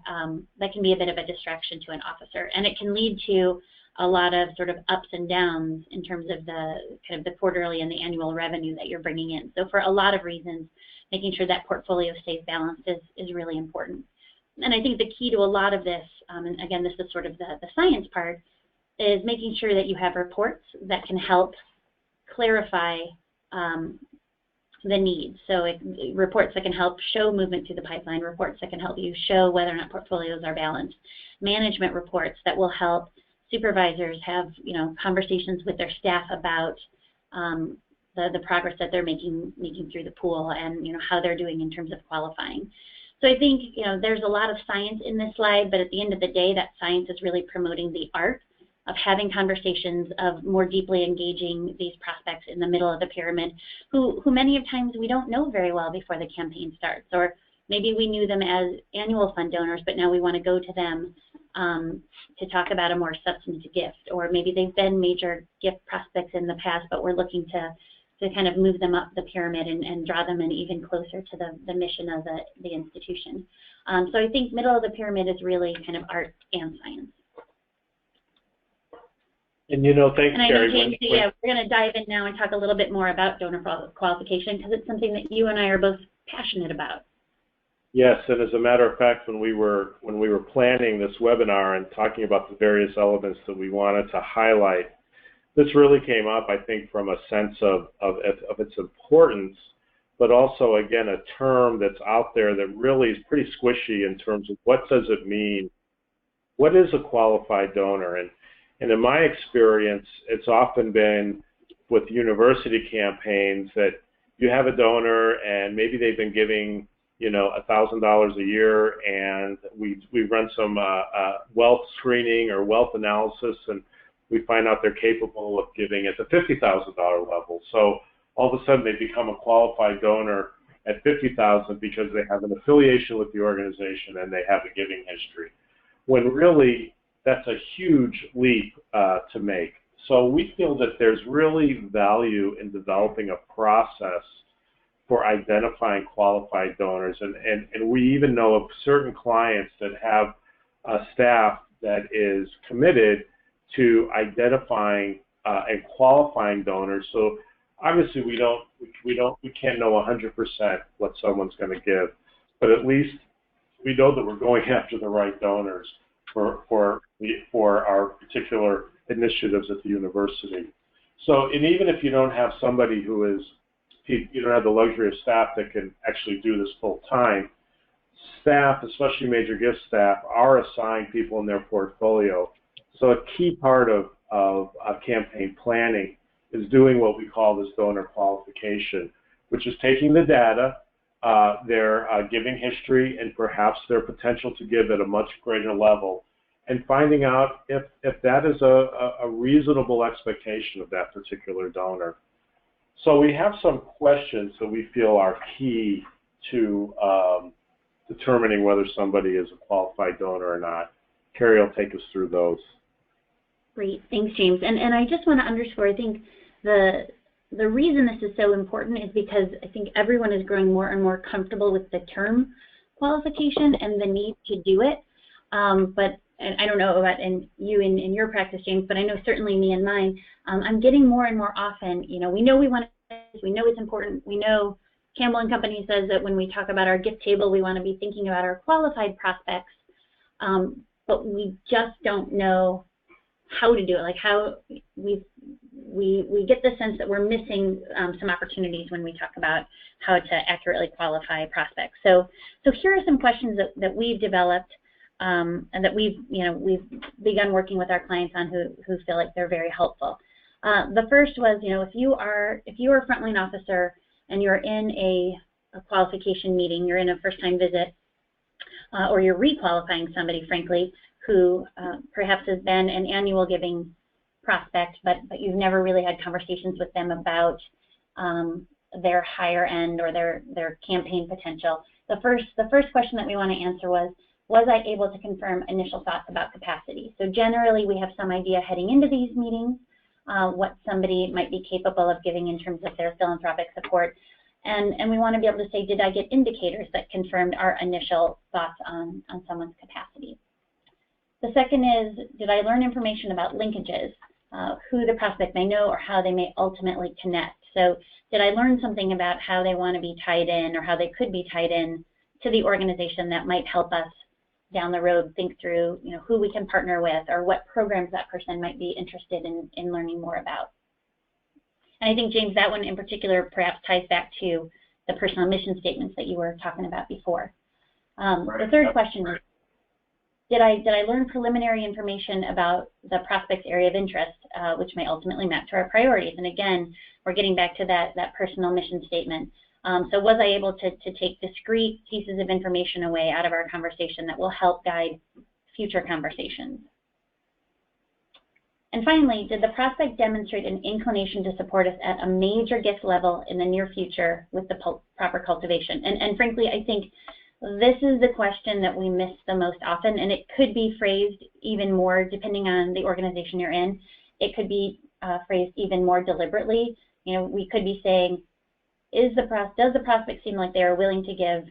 that can be a bit of a distraction to an officer. And it can lead to a lot of sort of ups and downs in terms of the kind of the quarterly and the annual revenue that you're bringing in. So for a lot of reasons, making sure that portfolio stays balanced is really important. And I think the key to a lot of this, and again, this is sort of the science part, is making sure that you have reports that can help clarify the needs. So reports that can help show movement through the pipeline, reports that can help you show whether or not portfolios are balanced, management reports that will help supervisors have conversations with their staff about the progress that they're making through the pool, and how they're doing in terms of qualifying. So I think there's a lot of science in this slide, but at the end of the day, that science is really promoting the art of having conversations, of more deeply engaging these prospects in the middle of the pyramid, who many of times we don't know very well before the campaign starts, or maybe we knew them as annual fund donors, but now we want to go to them to talk about a more substantive gift, or maybe they've been major gift prospects in the past, but we're looking to kind of move them up the pyramid and draw them in even closer to the mission of the institution. So I think middle of the pyramid is really kind of art and science. And thanks, and I Carrie. know, James, we're going to dive in now and talk a little bit more about donor qualification, because it's something that you and I are both passionate about. Yes, and as a matter of fact, when we were planning this webinar and talking about the various elements that we wanted to highlight, this really came up, I think, from a sense of its importance, but also, again, a term that's out there that really is pretty squishy in terms of what does it mean? What is a qualified donor? And in my experience, it's often been with university campaigns that you have a donor and maybe they've been giving, $1,000 a year, and we run some wealth screening or wealth analysis, and we find out they're capable of giving at the $50,000 level. So all of a sudden they become a qualified donor at $50,000 because they have an affiliation with the organization and they have a giving history, when really that's a huge leap to make. So we feel that there's really value in developing a process for identifying qualified donors. And we even know of certain clients that have a staff that is committed to identifying and qualifying donors. So obviously we can't know 100% what someone's going to give, but at least we know that we're going after the right donors for our particular initiatives at the university. So, and even if you don't have somebody you don't have the luxury of staff that can actually do this full time, staff, especially major gift staff, are assigned people in their portfolio. So a key part of campaign planning is doing what we call this donor qualification, which is taking the data, their giving history, and perhaps their potential to give at a much greater level, and finding out if that is a reasonable expectation of that particular donor. So we have some questions that we feel are key to determining whether somebody is a qualified donor or not. Carrie will take us through those. Great, thanks, James. And I just want to underscore, I think the reason this is so important is because I think everyone is growing more and more comfortable with the term qualification and the need to do it. But I don't know about you in your practice, James, but I know certainly me and mine, I'm getting more and more often, we know we want to, we know it's important, we know Campbell and Company says that when we talk about our gift table, we want to be thinking about our qualified prospects, but we just don't know how to do it, like how we get the sense that we're missing some opportunities when we talk about how to accurately qualify prospects. So here are some questions that we've developed and that we've begun working with our clients on who feel like they're very helpful. The first was, if you are a frontline officer and you're in a qualification meeting, you're in a first-time visit, or you're requalifying somebody, frankly, who perhaps has been an annual giving prospect, but you've never really had conversations with them about their higher end or their campaign potential. The first question that we want to answer was I able to confirm initial thoughts about capacity? So generally, we have some idea heading into these meetings what somebody might be capable of giving in terms of their philanthropic support. And we want to be able to say, did I get indicators that confirmed our initial thoughts on someone's capacity? The second is, did I learn information about linkages, who the prospect may know or how they may ultimately connect? So did I learn something about how they want to be tied in or how they could be tied in to the organization that might help us down the road think through, who we can partner with or what programs that person might be interested in learning more about. And I think, James, that one in particular perhaps ties back to the personal mission statements that you were talking about before. The third question is, did I learn preliminary information about the prospect's area of interest, which may ultimately map to our priorities? And again, we're getting back to that personal mission statement. So was I able to take discrete pieces of information away out of our conversation that will help guide future conversations? And finally, did the prospect demonstrate an inclination to support us at a major gift level in the near future with the proper cultivation? And frankly, I think this is the question that we miss the most often, and it could be phrased even more depending on the organization you're in. It could be phrased even more deliberately. We could be saying, does the prospect seem like they are willing to give,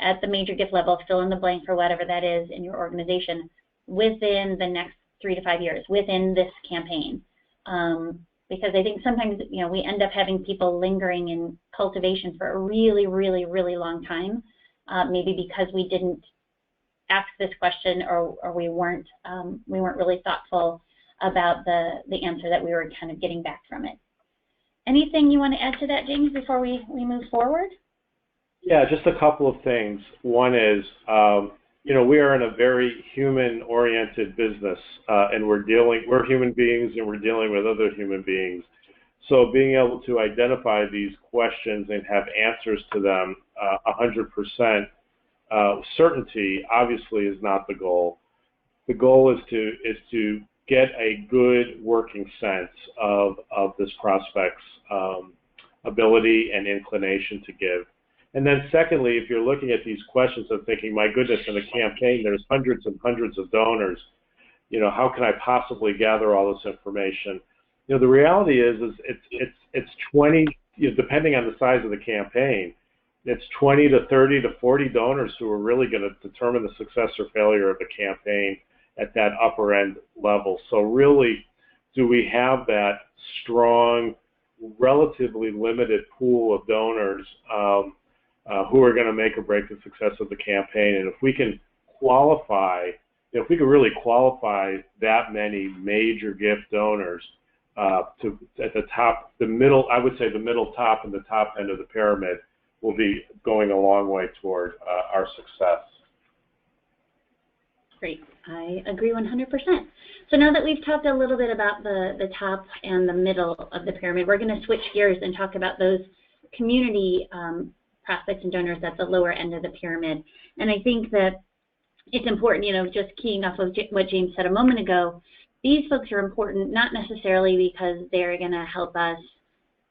at the major gift level, fill in the blank for whatever that is in your organization within the next 3 to 5 years, within this campaign? Because I think sometimes, we end up having people lingering in cultivation for a really, really, really long time. Maybe because we didn't ask this question, or we weren't really thoughtful about the answer that we were kind of getting back from it. Anything you want to add to that, James, before we move forward? Yeah, just a couple of things. One is, we are in a very human-oriented business, and we're human beings, and we're dealing with other human beings. So being able to identify these questions and have answers to them 100% certainty obviously is not the goal. The goal is to get a good working sense of this prospect's ability and inclination to give. And then secondly, if you're looking at these questions and thinking, my goodness, in a campaign there's hundreds and hundreds of donors, how can I possibly gather all this information? The reality is it's 20, depending on the size of the campaign, it's 20 to 30 to 40 donors who are really going to determine the success or failure of the campaign at that upper end level. So really, do we have that strong, relatively limited pool of donors who are going to make or break the success of the campaign? And if we can really qualify that many major gift donors, at the top, I would say the middle top and the top end of the pyramid will be going a long way toward our success. Great, I agree 100%. So now that we've talked a little bit about the top and the middle of the pyramid, we're going to switch gears and talk about those community prospects and donors at the lower end of the pyramid. And I think that it's important, just keying off of what James said a moment ago, these folks are important not necessarily because they're going to help us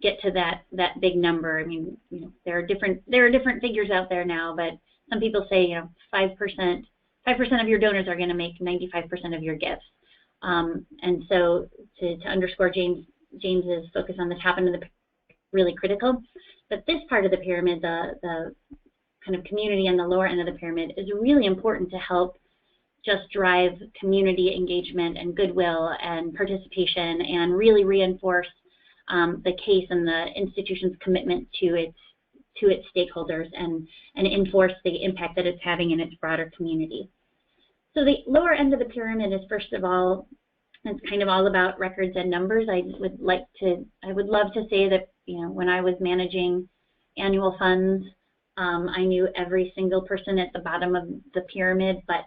get to that big number. I mean, there are different figures out there now, but some people say 5% of your donors are going to make 95% of your gifts. And so to underscore James's focus on the top end of the pyramid, really critical. But this part of the pyramid, the kind of community on the lower end of the pyramid, is really important to help just drive community engagement and goodwill and participation, and really reinforce the case and the institution's commitment to its stakeholders, and enforce the impact that it's having in its broader community. So the lower end of the pyramid is, first of all, it's kind of all about records and numbers. I would love to say that when I was managing annual funds, I knew every single person at the bottom of the pyramid, but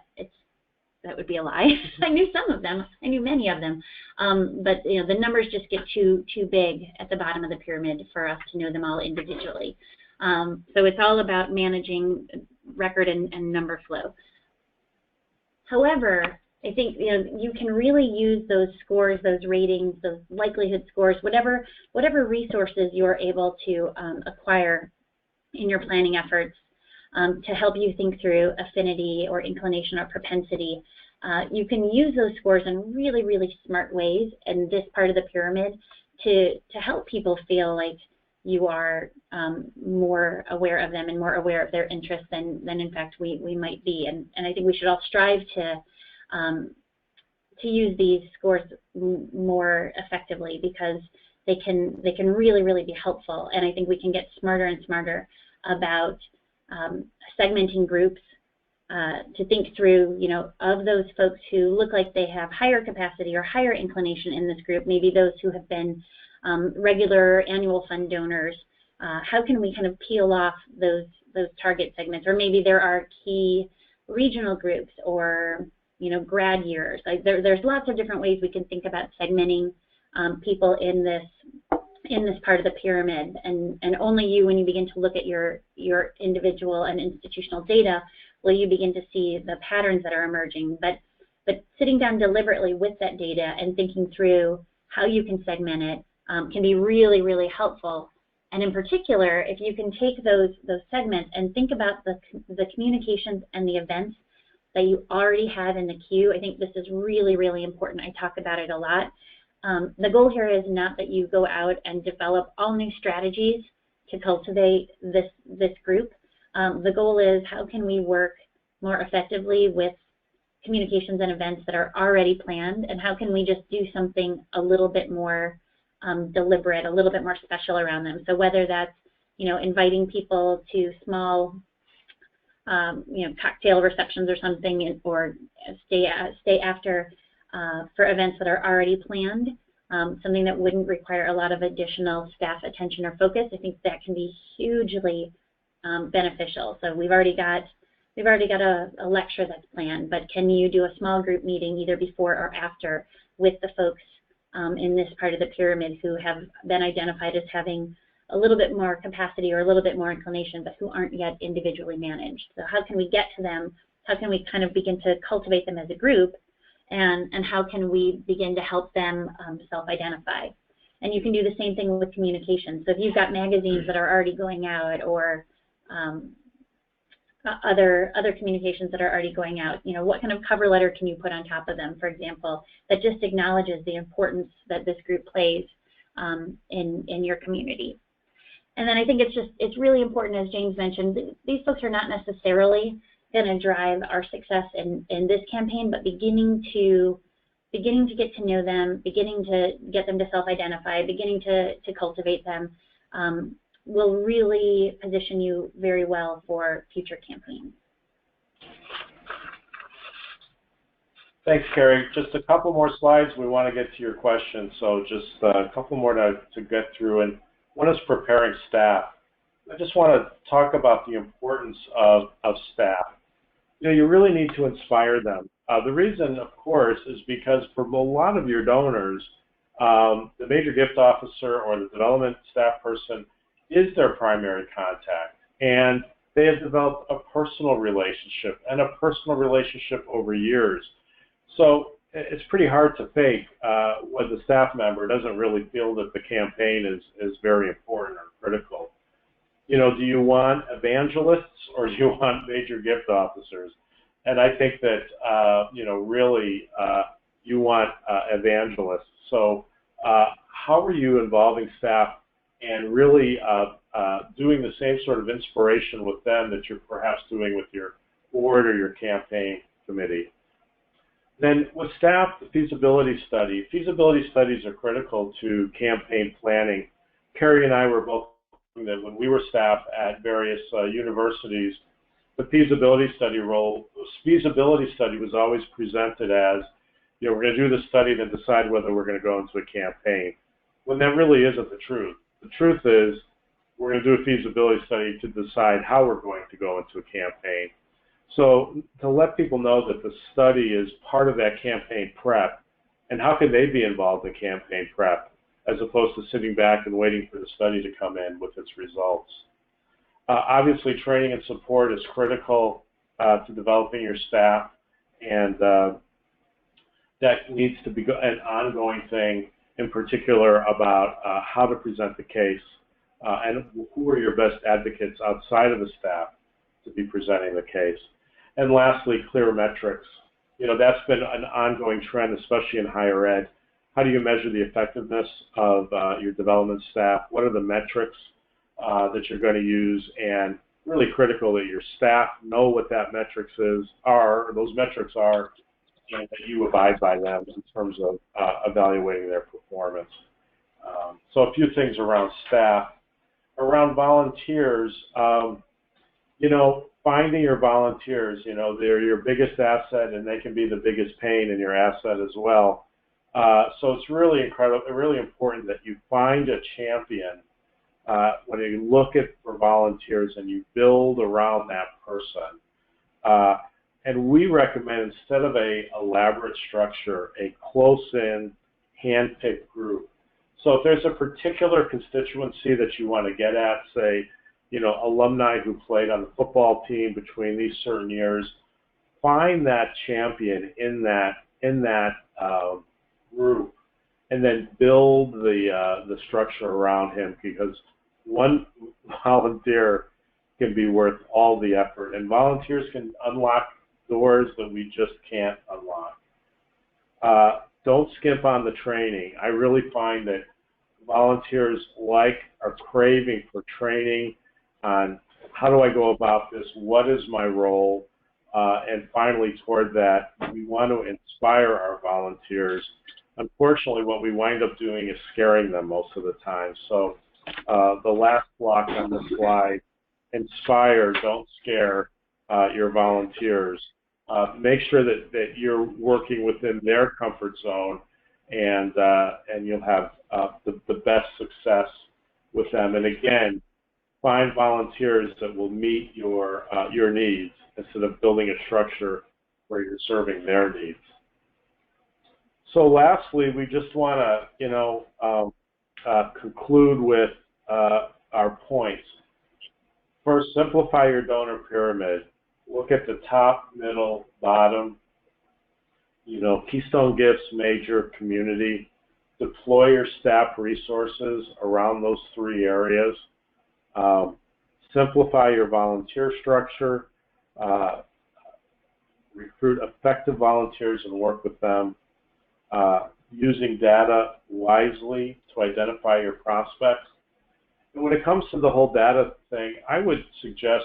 that would be a lie. I knew some of them. I knew many of them. But the numbers just get too big at the bottom of the pyramid for us to know them all individually. So it's all about managing record and number flow. However, I think you can really use those scores, those ratings, those likelihood scores, whatever resources you're able to acquire in your planning efforts to help you think through affinity or inclination or propensity. You can use those scores in really, really smart ways in this part of the pyramid to help people feel like you are more aware of them and more aware of their interests than in fact we might be. And I think we should all strive to use these scores more effectively, because they can really, really be helpful. And I think we can get smarter and smarter about segmenting groups to think through, of those folks who look like they have higher capacity or higher inclination in this group, maybe those who have been regular annual fund donors, how can we kind of peel off those target segments? Or maybe there are key regional groups or, grad years. Like there's lots of different ways we can think about segmenting people in this part of the pyramid, and only you, when you begin to look at your individual and institutional data, will you begin to see the patterns that are emerging. But sitting down deliberately with that data and thinking through how you can segment it can be really, really helpful. And in particular, if you can take those segments and think about the communications and the events that you already have in the queue, I think this is really, really important. I talk about it a lot. The goal here is not that you go out and develop all new strategies to cultivate this group. The goal is, how can we work more effectively with communications and events that are already planned, and how can we just do something a little bit more deliberate, a little bit more special around them. So whether that's, inviting people to small, cocktail receptions or something, or stay after for events that are already planned, something that wouldn't require a lot of additional staff attention or focus, I think that can be hugely beneficial. So we've already got a lecture that's planned, but can you do a small group meeting either before or after with the folks in this part of the pyramid who have been identified as having a little bit more capacity or a little bit more inclination, but who aren't yet individually managed? So how can we get to them? How can we kind of begin to cultivate them as a group? And how can we begin to help them self-identify? And you can do the same thing with communication. So if you've got magazines that are already going out, or other communications that are already going out, what kind of cover letter can you put on top of them, for example, that just acknowledges the importance that this group plays in your community? And then I think it's really important, as James mentioned, these folks are not necessarily going to drive our success in this campaign, but beginning to get to know them, beginning to get them to self-identify, beginning to cultivate them will really position you very well for future campaigns. Thanks, Carrie. Just a couple more slides. We want to get to your questions, so just a couple more to get through. And one is preparing staff. I just want to talk about the importance of staff. You really need to inspire them. The reason, of course, is because for a lot of your donors, the major gift officer or the development staff person is their primary contact, and they have developed a personal relationship over years. So it's pretty hard to fake when the staff member doesn't really feel that the campaign is very important or critical. Do you want evangelists or do you want major gift officers? And I think that, really you want evangelists. So how are you involving staff and really doing the same sort of inspiration with them that you're perhaps doing with your board or your campaign committee? Then with staff, the feasibility study. Feasibility studies are critical to campaign planning. Carrie and I were both doing that when we were staff at various universities. The feasibility study was always presented as, we're going to do the study, then decide whether we're going to go into a campaign, when that really isn't the truth. The truth is, we're going to do a feasibility study to decide how we're going to go into a campaign. So to let people know that the study is part of that campaign prep, and how can they be involved in campaign prep, as opposed to sitting back and waiting for the study to come in with its results. Obviously, training and support is critical to developing your staff, and that needs to be an ongoing thing, in particular about how to present the case and who are your best advocates outside of the staff to be presenting the case. And lastly, clear metrics. That's been an ongoing trend, especially in higher ed. How do you measure the effectiveness of your development staff? What are the metrics that you're going to use? And really critical that your staff know what those metrics are, and that you abide by them in terms of evaluating their performance. So a few things around staff. Around volunteers, finding your volunteers, you know, they're your biggest asset, and they can be the biggest pain in your asset as well. So it's really really important that you find a champion when you look at for volunteers and you build around that person. And we recommend, instead of a elaborate structure, a close-in, hand-picked group. So if there's a particular constituency that you want to get at, say, you know, alumni who played on the football team between these certain years, find that champion in that group, and then build the structure around him, because one volunteer can be worth all the effort, and volunteers can unlock doors that we just can't unlock. Don't skimp on the training. I really find that volunteers are craving for training on how do I go about this, what is my role, and finally toward that, we want to inspire our volunteers. Unfortunately, what we wind up doing is scaring them most of the time. So the last block on the slide, inspire, don't scare your volunteers. Make sure that you're working within their comfort zone, and you'll have the best success with them. And again, find volunteers that will meet your needs instead of building a structure where you're serving their needs. So lastly, we just want to conclude with our points. First, simplify your donor pyramid. Look at the top, middle, bottom. You know, Keystone Gifts, major, community. Deploy your staff resources around those three areas. Simplify your volunteer structure. Recruit effective volunteers and work with them. Using data wisely to identify your prospects. And when it comes to the whole data thing, I would suggest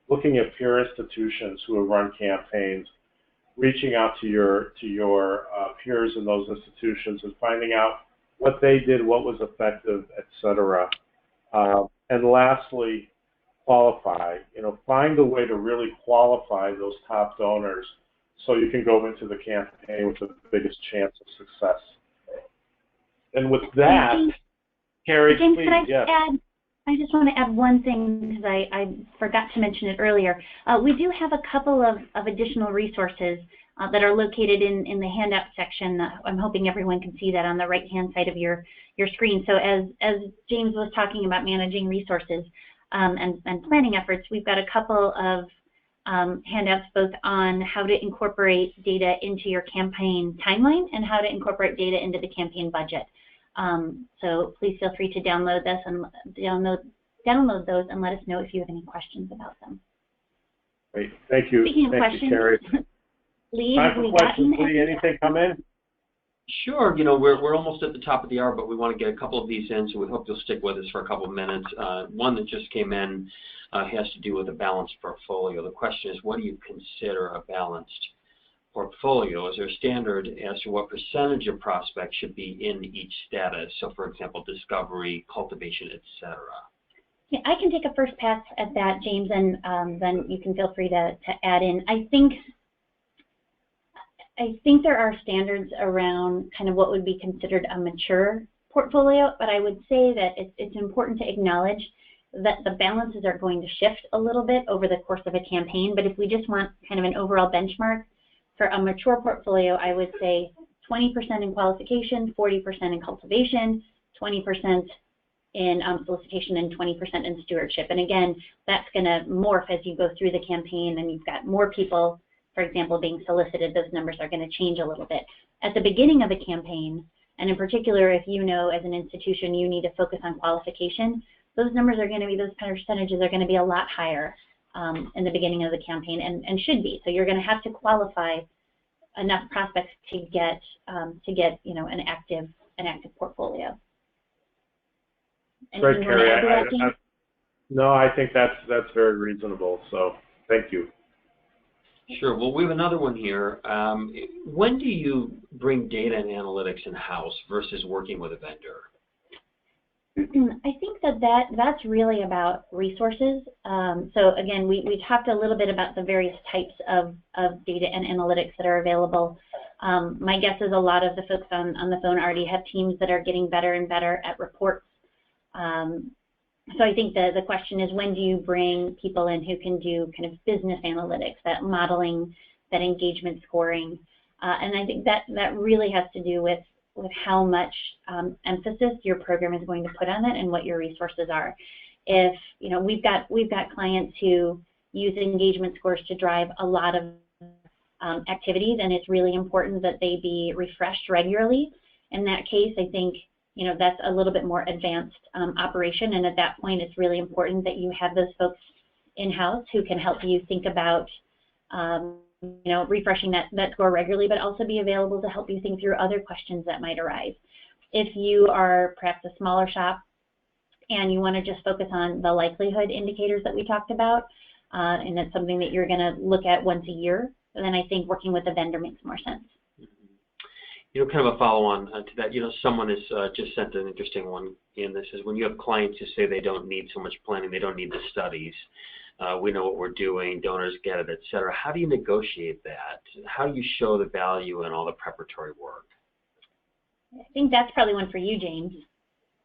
looking at peer institutions who have run campaigns, reaching out to your peers in those institutions and finding out what they did, what was effective, etc. And lastly, qualify. You know, find a way to really qualify those top donors so you can go into the campaign with the biggest chance of success. And with that, Carrie, James, please, could I yes. I just want to add one thing, because I forgot to mention it earlier. We do have a couple of additional resources that are located in the handout section. I'm hoping everyone can see that on the right-hand side of your screen. So as James was talking about managing resources and planning efforts, we've got a couple of handouts both on how to incorporate data into your campaign timeline and how to incorporate data into the campaign budget. So please feel free to download this and download those and let us know if you have any questions about them. Great, thank you. Speaking of thank questions, you, Carrie. Lee, Time have we for questions, gotten Lee. Anything come in? Sure. You know, we're almost at the top of the hour, but we want to get a couple of these in, so we hope you'll stick with us for a couple of minutes. One that just came in has to do with a balanced portfolio. The question is, what do you consider a balanced portfolio? Is there a standard as to what percentage of prospects should be in each status? So, for example, discovery, cultivation, etc. Yeah, I can take a first pass at that, James, and then you can feel free to add in. I think there are standards around kind of what would be considered a mature portfolio, but I would say that it's important to acknowledge that the balances are going to shift a little bit over the course of a campaign. But if we just want kind of an overall benchmark for a mature portfolio, I would say 20% in qualification, 40% in cultivation, 20% in solicitation, and 20% in stewardship. And again, that's going to morph as you go through the campaign and you've got more people, for example, being solicited. Those numbers are going to change a little bit. At the beginning of the campaign, and in particular, if you know as an institution you need to focus on qualification, those numbers are going to be, those percentages are going to be a lot higher in the beginning of the campaign, and should be. So you're going to have to qualify enough prospects to get you know, an active portfolio. Great, Carrie. No, I think that's very reasonable. So thank you. Sure. Well, we have another one here. When do you bring data and analytics in-house versus working with a vendor? I think that's really about resources. So again, we talked a little bit about the various types of data and analytics that are available. My guess is a lot of the folks on the phone already have teams that are getting better and better at reports. So I think the question is, when do you bring people in who can do kind of business analytics, that modeling, that engagement scoring? And I think that really has to do with how much emphasis your program is going to put on it and what your resources are. If we've got clients who use engagement scores to drive a lot of activities, and it's really important that they be refreshed regularly. In that case, I think that's a little bit more advanced operation, and at that point, it's really important that you have those folks in-house who can help you think about refreshing that score regularly, but also be available to help you think through other questions that might arise. If you are perhaps a smaller shop and you want to just focus on the likelihood indicators that we talked about, and that's something that you're going to look at once a year, then I think working with a vendor makes more sense. Kind of a follow-on to that, someone has just sent an interesting one in. This is when you have clients who say they don't need so much planning, they don't need the studies. We know what we're doing, donors get it, et cetera. How do you negotiate that? How do you show the value in all the preparatory work? I think that's probably one for you, James.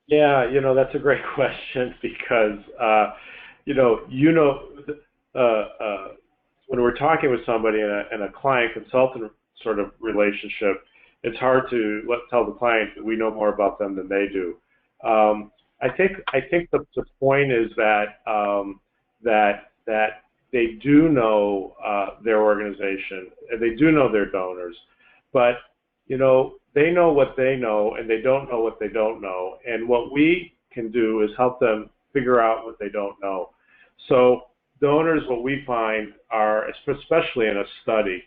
Yeah, that's a great question because, when we're talking with somebody in a client-consultant sort of relationship, it's hard to tell the client that we know more about them than they do. I think the point is that they do know their organization, and they do know their donors, but they know what they know, and they don't know what they don't know. And what we can do is help them figure out what they don't know. So donors, what we find are, especially in a study,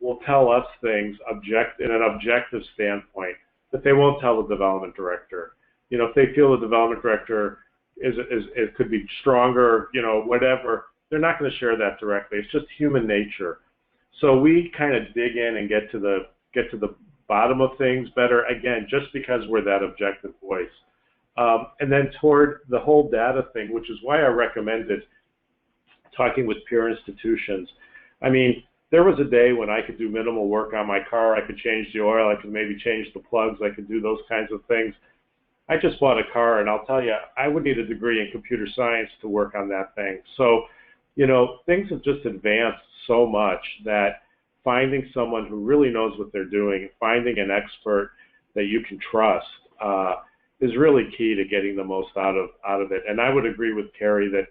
will tell us things in an objective standpoint that they won't tell the development director. If they feel the development director it could be stronger, whatever, they're not going to share that directly. It's just human nature. So we kind of dig in and get to the bottom of things better, again, just because we're that objective voice. And then toward the whole data thing, which is why I recommended talking with peer institutions. I mean, there was a day when I could do minimal work on my car. I could change the oil. I could maybe change the plugs. I could do those kinds of things. I just bought a car, and I'll tell you, I would need a degree in computer science to work on that thing. So, things have just advanced so much that finding someone who really knows what they're doing, finding an expert that you can trust is really key to getting the most out of it. And I would agree with Carrie that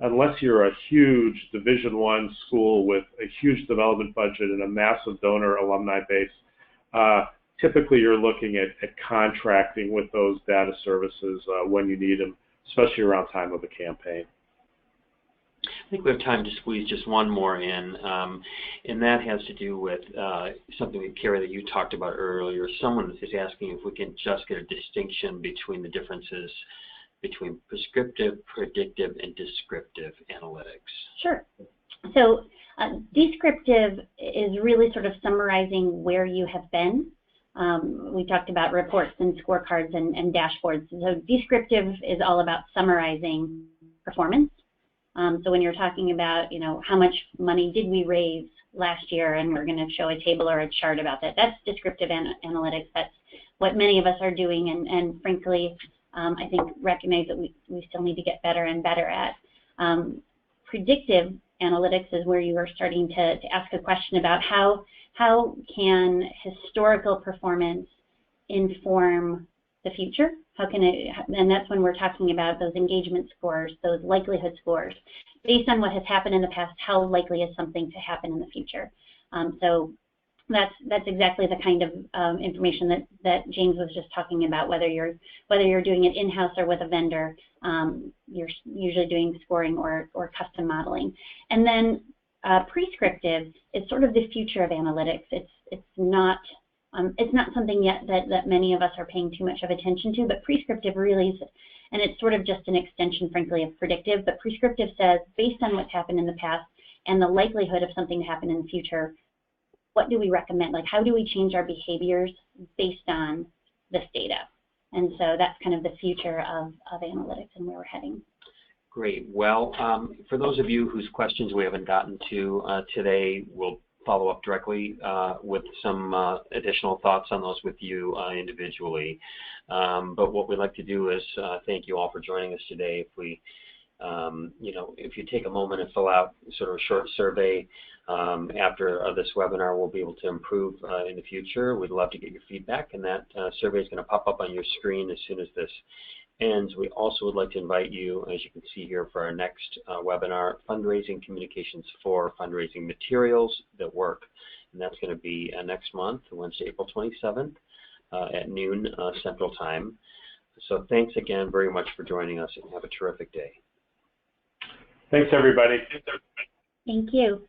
unless you're a huge Division I school with a huge development budget and a massive donor alumni base, typically you're looking at contracting with those data services when you need them, especially around time of a campaign. I think we have time to squeeze just one more in, and that has to do with something that, Carrie, that you talked about earlier. Someone is asking if we can just get a distinction between the differences between prescriptive, predictive, and descriptive analytics. Sure. So descriptive is really sort of summarizing where you have been. We talked about reports and scorecards and dashboards. So descriptive is all about summarizing performance. So when you're talking about, how much money did we raise last year, and we're going to show a table or a chart about that, that's descriptive analytics. That's what many of us are doing, and frankly, I think recognize that we still need to get better and better at. Predictive analytics is where you are starting to ask a question about how can historical performance inform the future? How can it, and that's when we're talking about those engagement scores, those likelihood scores. Based on what has happened in the past, how likely is something to happen in the future? So that's exactly the kind of information that James was just talking about. Whether you're doing it in-house or with a vendor, you're usually doing scoring or custom modeling. And then prescriptive is sort of the future of analytics. It's not something yet that many of us are paying too much of attention to, but prescriptive really is, and it's sort of just an extension, frankly, of predictive. But prescriptive says, based on what's happened in the past and the likelihood of something to happen in the future, what do we recommend? Like, how do we change our behaviors based on this data? And so that's kind of the future of analytics and where we're heading. Great. Well, for those of you whose questions we haven't gotten to today, we'll follow up directly with some additional thoughts on those with you individually. But what we'd like to do is thank you all for joining us today. If we, if you take a moment and fill out sort of a short survey after this webinar, we'll be able to improve in the future. We'd love to get your feedback, and that survey is going to pop up on your screen as soon as this ends. We also would like to invite you, as you can see here, for our next webinar, Fundraising Communications for Fundraising Materials That Work. And that's going to be next month, Wednesday, April 27th at noon Central Time. So thanks again very much for joining us, and have a terrific day. Thanks, everybody. Thank you.